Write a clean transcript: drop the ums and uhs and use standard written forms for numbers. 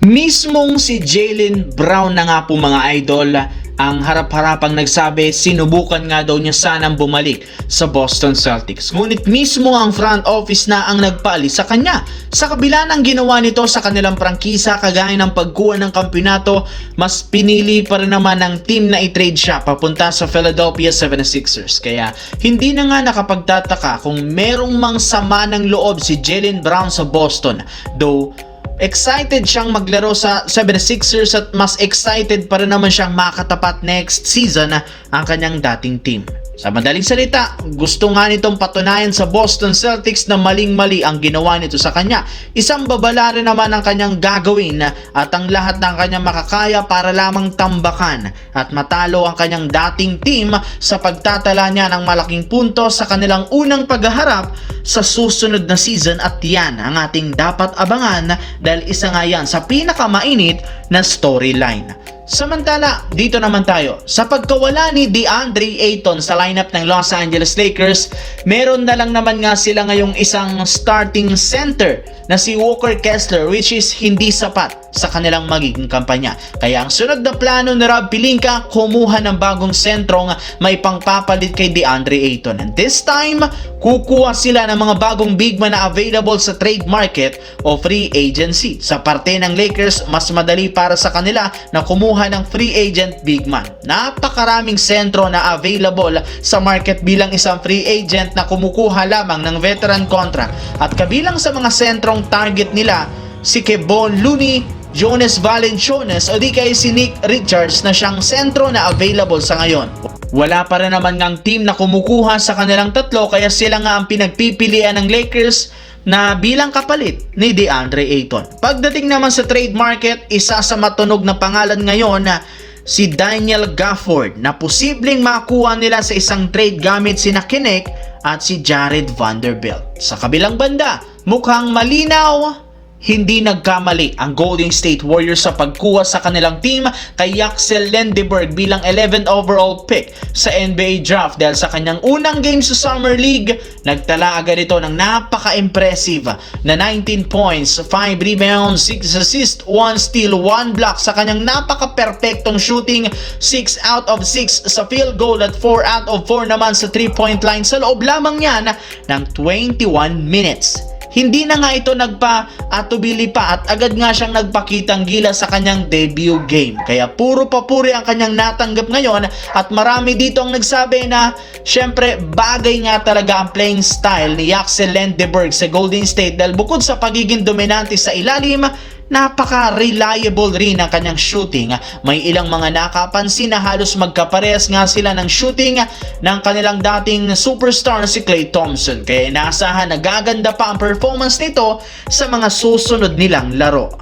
Mismong si Jaylen Brown na nga po mga idol ang harap-harapang nagsabi sinubukan nga daw niya sanang bumalik sa Boston Celtics. Ngunit mismo ang front office na ang nagpaalis sa kanya. Sa kabila ng ginawa nito sa kanilang prangkisa kagaya ng pagkuha ng kampeonato, mas pinili pa rin naman ng team na i-trade siya papunta sa Philadelphia 76ers. Kaya hindi na nga nakapagtataka kung merong mang sama ng loob si Jaylen Brown sa Boston. Though excited siyang maglaro sa 76ers at mas excited pa rin naman siyang makatapat next season ang kanyang dating team. Sa madaling salita, gusto nga nitong patunayan sa Boston Celtics na maling-mali ang ginawa nito sa kanya. Isang babala rin naman ang kanyang gagawin at ang lahat ng kanyang makakaya para lamang tambakan at matalo ang kanyang dating team sa pagtatala niya ng malaking punto sa kanilang unang paghaharap sa susunod na season, at yan ang ating dapat abangan dahil isa nga yan sa pinakamainit na storyline. Samantala, dito naman tayo. Sa pagkawala ni DeAndre Ayton sa lineup ng Los Angeles Lakers, meron na lang naman nga sila ngayong isang starting center na si Walker Kessler, which is hindi sapat sa kanilang magiging kampanya. Kaya ang sunod na plano ni Rob Pelinka, kumuha ng bagong sentrong may pangpapalit kay DeAndre Ayton. And this time, kukuha sila ng mga bagong big man na available sa trade market o free agency. Sa parte ng Lakers, mas madali para sa kanila na kumuha ng free agent big man. Napakaraming sentro na available sa market bilang isang free agent na kumukuha lamang ng veteran contract. At kabilang sa mga sentrong target nila, si Kevon Looney, Jonas Valanciunas o di kaya si Nick Richards na siyang sentro na available sa ngayon. Wala pa rin naman ngang team na kumukuha sa kanilang tatlo, kaya sila nga ang pinagpipilian ng Lakers na bilang kapalit ni DeAndre Ayton. Pagdating naman sa trade market, isa sa matunog na pangalan ngayon na si Daniel Gafford na posibleng makuha nila sa isang trade gamit sina Kinnick at si Jared Vanderbilt. Sa kabilang banda, mukhang malinaw hindi nagkamali ang Golden State Warriors sa pagkuha sa kanilang team kay Axel Lendeberg bilang 11th overall pick sa NBA draft dahil sa kanyang unang game sa Summer League, nagtala agad ito ng napaka-impressive na 19 points, 5 rebounds, 6 assists, 1 steal, 1 block sa kanyang napaka-perfectong shooting, 6 out of 6 sa field goal at 4 out of 4 naman sa 3-point line sa loob lamang yan ng 21 minutes. Hindi na nga ito nagpa-atubili pa at agad nga siyang nagpakitang gila sa kanyang debut game. Kaya puro papuri ang kanyang natanggap ngayon at marami dito ang nagsabi na syempre bagay nga talaga ang playing style ni Axel Lendeberg sa Golden State dahil bukod sa pagiging dominante sa ilalim, napaka-reliable rin ang kanyang shooting. May ilang mga nakapansin na halos magkaparehas nga sila ng shooting ng kanilang dating superstar na si Klay Thompson. Kaya inaasahan na gaganda pa ang performance nito sa mga susunod nilang laro.